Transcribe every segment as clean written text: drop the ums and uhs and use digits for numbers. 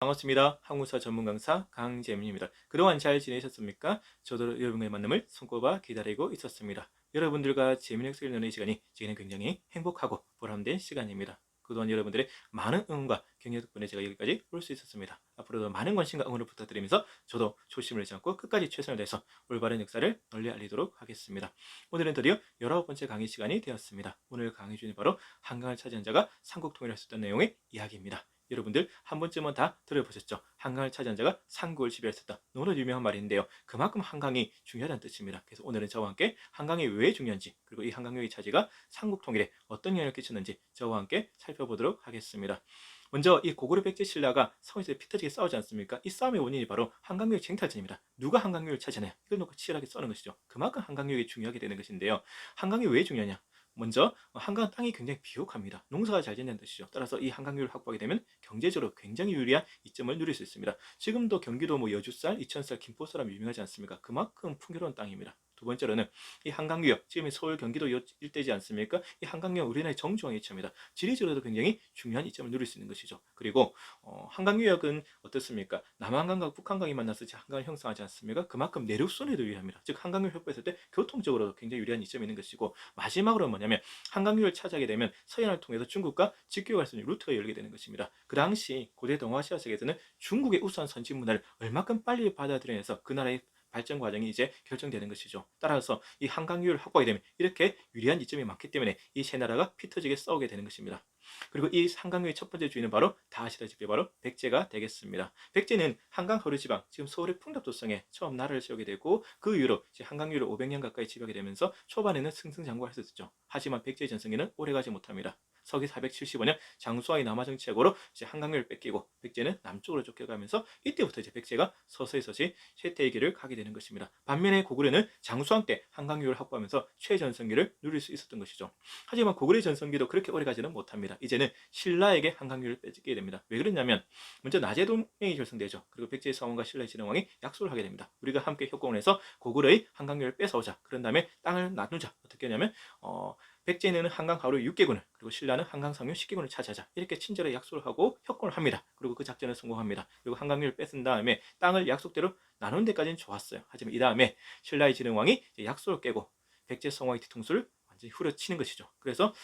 반갑습니다. 한국사 전문 강사 강재민입니다. 그동안 잘 지내셨습니까? 저도 여러분의 만남을 손꼽아 기다리고 있었습니다. 여러분들과 재미있는 학습을 나누는 시간이 저희는 굉장히 행복하고 보람된 시간입니다. 그동안 여러분들의 많은 응원과 격려 덕분에 제가 여기까지 올 수 있었습니다. 앞으로도 많은 관심과 응원을 부탁드리면서 저도 초심을 잃지 않고 끝까지 최선을 다해서 올바른 역사를 널리 알리도록 하겠습니다. 오늘은 드디어 19번째 강의 시간이 되었습니다. 오늘 강의 주제는 바로 한강을 차지한 자가 삼국 통일할 수 있다는 내용의 이야기입니다. 여러분들 한 번쯤은 다 들어보셨죠? 한강을 차지한 자가 삼국을 지배했었다. 너무나 유명한 말인데요. 그만큼 한강이 중요하다는 뜻입니다. 그래서 오늘은 저와 함께 한강이 왜 중요한지, 그리고 이 한강역의 차지가 삼국 통일에 어떤 영향을 끼쳤는지 저와 함께 살펴보도록 하겠습니다. 먼저 이 고구려 백제 신라가 성에서 피터지게 싸우지 않습니까? 이 싸움의 원인이 바로 한강역 쟁탈전입니다. 누가 한강역을 차지하냐? 이걸 놓고 치열하게 싸우는 것이죠. 그만큼 한강역이 중요하게 되는 것인데요. 한강이 왜 중요하냐? 먼저 한강 땅이 굉장히 비옥합니다. 농사가 잘 된다는 뜻이죠. 따라서 이 한강률을 확보하게 되면 경제적으로 굉장히 유리한 이점을 누릴 수 있습니다. 지금도 경기도 여주쌀, 이천쌀, 김포쌀하면 유명하지 않습니까? 그만큼 풍요로운 땅입니다. 두 번째로는 이 한강유역, 지금 서울 경기도 일대지 않습니까? 이 한강유역 우리나라의 정중앙에 위치합니다. 지리적으로도 굉장히 중요한 이점을 누릴 수 있는 것이죠. 그리고 한강유역은 어떻습니까? 남한강과 북한강이 만나서 한강을 형성하지 않습니까? 그만큼 내륙선에도 유리합니다. 즉 한강유역 확보했을 때 교통적으로도 굉장히 유리한 이점이 있는 것이고, 마지막으로 뭐냐면 한강유역을 차지하게 되면 서해안을 통해서 중국과 직교할 수 있는 루트가 열리게 되는 것입니다. 그 당시 고대 동아시아 세계에서는 중국의 우수한 선진 문화를 얼마큼 빨리 받아들여내서 그 나라의 발전 과정이 이제 결정되는 것이죠. 따라서 이 한강유를 확보하게 되면 이렇게 유리한 이점이 많기 때문에 이 세 나라가 피 터지게 싸우게 되는 것입니다. 그리고 이 한강유의 첫 번째 주인은 바로 다 아시다시피 바로 백제가 되겠습니다. 백제는 한강 허르지방, 지금 서울의 풍납도성에 처음 나라를 세우게 되고, 그 이후로 한강유를 500년 가까이 지배하게 되면서 초반에는 승승장구할 수 있었죠. 하지만 백제의 전성기는 오래가지 못합니다. 서기 475년 장수와의 남하 정책으로 한강유를 뺏기고 백제는 남쪽으로 쫓겨가면서 이때부터 백제가 서서히 쇠퇴의 길을 가게 되는 것입니다. 반면에 고구려는 장수왕 때 한강유를 확보하면서 최전성기를 누릴 수 있었던 것이죠. 하지만 고구려의 전성기도 그렇게 오래가지는 못합니다. 이제는 신라에게 한강유를 뺏기게 됩니다. 왜 그러냐면 먼저 나제 동맹이 결성되죠. 그리고 백제의 서왕과 신라의 진흥왕이 약속을 하게 됩니다. 우리가 함께 협공을 해서 고구려의 한강유를 뺏어오자. 그런 다음에 땅을 나누자. 어떻게 하냐면 백제는 한강 하루 6개군을, 그리고 신라는 한강 상류 10개군을 차지하자. 이렇게 친절하게 약속을 하고 협공을 합니다. 그리고 그 작전을 성공합니다. 그리고 한강유를 뺏은 다음에 땅을 약속대로 나눈 데까지는 좋았어요. 하지만 이 다음에 신라의 진흥왕이 약속을 깨고 백제 성왕의 뒤통수를 완전히 후려치는 것이죠. 그래서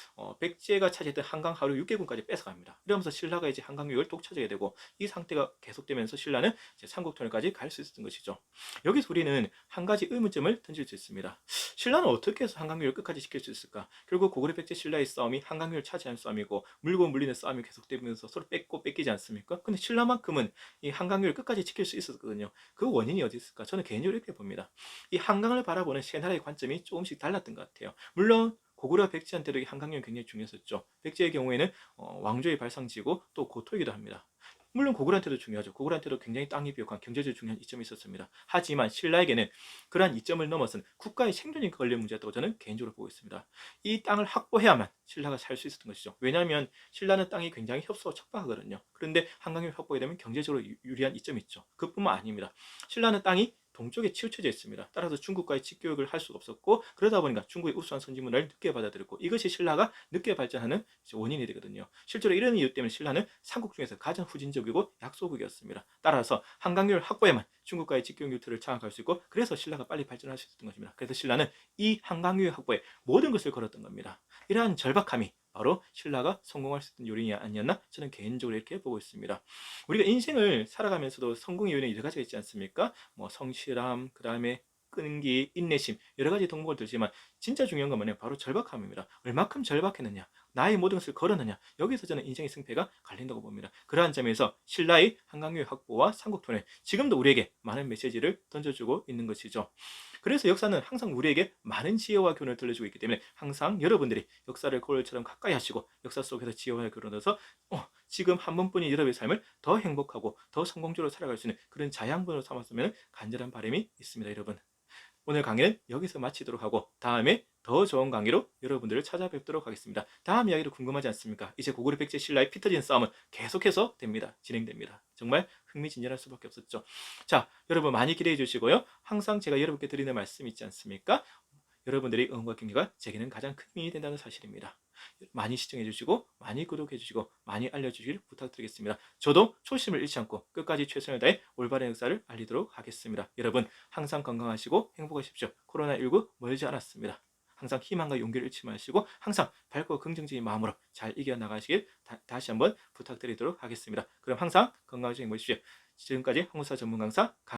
백제가 차지했던 한강 하류 6개군까지 뺏어갑니다. 이러면서 신라가 이제 한강유역을 독차지하게 되고, 이 상태가 계속되면서 신라는 삼국통일까지 갈 수 있었던 것이죠. 여기서 우리는 한 가지 의문점을 던질 수 있습니다. 신라는 어떻게 해서 한강유역을 끝까지 지킬 수 있을까? 결국 고구려 백제 신라의 싸움이 한강유역을 차지하는 싸움이고, 물고 물리는 싸움이 계속되면서 서로 뺏고 뺏기지 않습니까? 근데 신라만큼은 이 한강유역을 끝까지 지킬 수 있었거든요. 그 원인이 어디 있을까? 저는 개인적으로 이렇게 봅니다. 이 한강을 바라보는 세 나라의 관점이 조금씩 달랐던 것 같아요. 물론 고구려 백제한테도 한강유역이 굉장히 중요했었죠. 백제의 경우에는 왕조의 발상지고 또 고토이기도 합니다. 물론 고구려한테도 중요하죠. 고구려한테도 굉장히 땅이 비옥한 경제적으로 중요한 이점이 있었습니다. 하지만 신라에게는 그러한 이점을 넘어선 국가의 생존이 걸린 문제였다고 저는 개인적으로 보고 있습니다. 이 땅을 확보해야만 신라가 살 수 있었던 것이죠. 왜냐하면 신라는 땅이 굉장히 협소하고 척박하거든요. 그런데 한강유역을 확보하게 되면 경제적으로 유리한 이점이 있죠. 그뿐만 아닙니다. 신라는 땅이 동쪽에 치우쳐져 있습니다. 따라서 중국과의 직교역을 할 수가 없었고, 그러다 보니까 중국의 우수한 선진 문화를 늦게 받아들였고, 이것이 신라가 늦게 발전하는 원인이 되거든요. 실제로 이런 이유 때문에 신라는 삼국 중에서 가장 후진적이고 약소국이었습니다. 따라서 한강유를 확보해야만 중국과의 직교역 루트를 장악할 수 있고, 그래서 신라가 빨리 발전할 수 있었던 것입니다. 그래서 신라는 이 한강유 확보에 모든 것을 걸었던 겁니다. 이러한 절박함이 바로 신라가 성공할 수 있는 요인이 아니었나, 저는 개인적으로 이렇게 보고 있습니다. 우리가 인생을 살아가면서도 성공의 요인이 여러 가지가 있지 않습니까? 성실함, 그 다음에 끈기, 인내심, 여러 가지 덕목을 들지만 진짜 중요한 건 뭐냐면 바로 절박함입니다. 얼마큼 절박했느냐, 나의 모든 것을 걸었느냐, 여기서 저는 인생의 승패가 갈린다고 봅니다. 그러한 점에서 신라의 한강유 확보와 삼국통일, 지금도 우리에게 많은 메시지를 던져주고 있는 것이죠. 그래서 역사는 항상 우리에게 많은 지혜와 교훈을 들려주고 있기 때문에 항상 여러분들이 역사를 거울처럼 가까이 하시고 역사 속에서 지혜와 교훈을 얻어서 지금 한 번뿐인 여러분의 삶을 더 행복하고 더 성공적으로 살아갈 수 있는 그런 자양분으로 삼았으면 간절한 바람이 있습니다. 여러분, 오늘 강의는 여기서 마치도록 하고 다음에 더 좋은 강의로 여러분들을 찾아뵙도록 하겠습니다. 다음 이야기도 궁금하지 않습니까? 이제 고구려 백제 신라의 피 터진 싸움은 계속해서 진행됩니다. 정말 흥미진진할 수밖에 없었죠. 자, 여러분 많이 기대해 주시고요. 항상 제가 여러분께 드리는 말씀 있지 않습니까? 여러분들의 응원과 격려가 제게는 가장 큰 힘이 된다는 사실입니다. 많이 시청해 주시고 많이 구독해 주시고 많이 알려주시길 부탁드리겠습니다. 저도 초심을 잃지 않고 끝까지 최선을 다해 올바른 역사를 알리도록 하겠습니다. 여러분 항상 건강하시고 행복하십시오. 코로나19 멀지 않았습니다. 항상 희망과 용기를 잃지 마시고 항상 밝고 긍정적인 마음으로 잘 이겨나가시길 다시 한번 부탁드리도록 하겠습니다. 그럼 항상 건강하시고 행복하십시오. 지금까지 한국사 전문 강사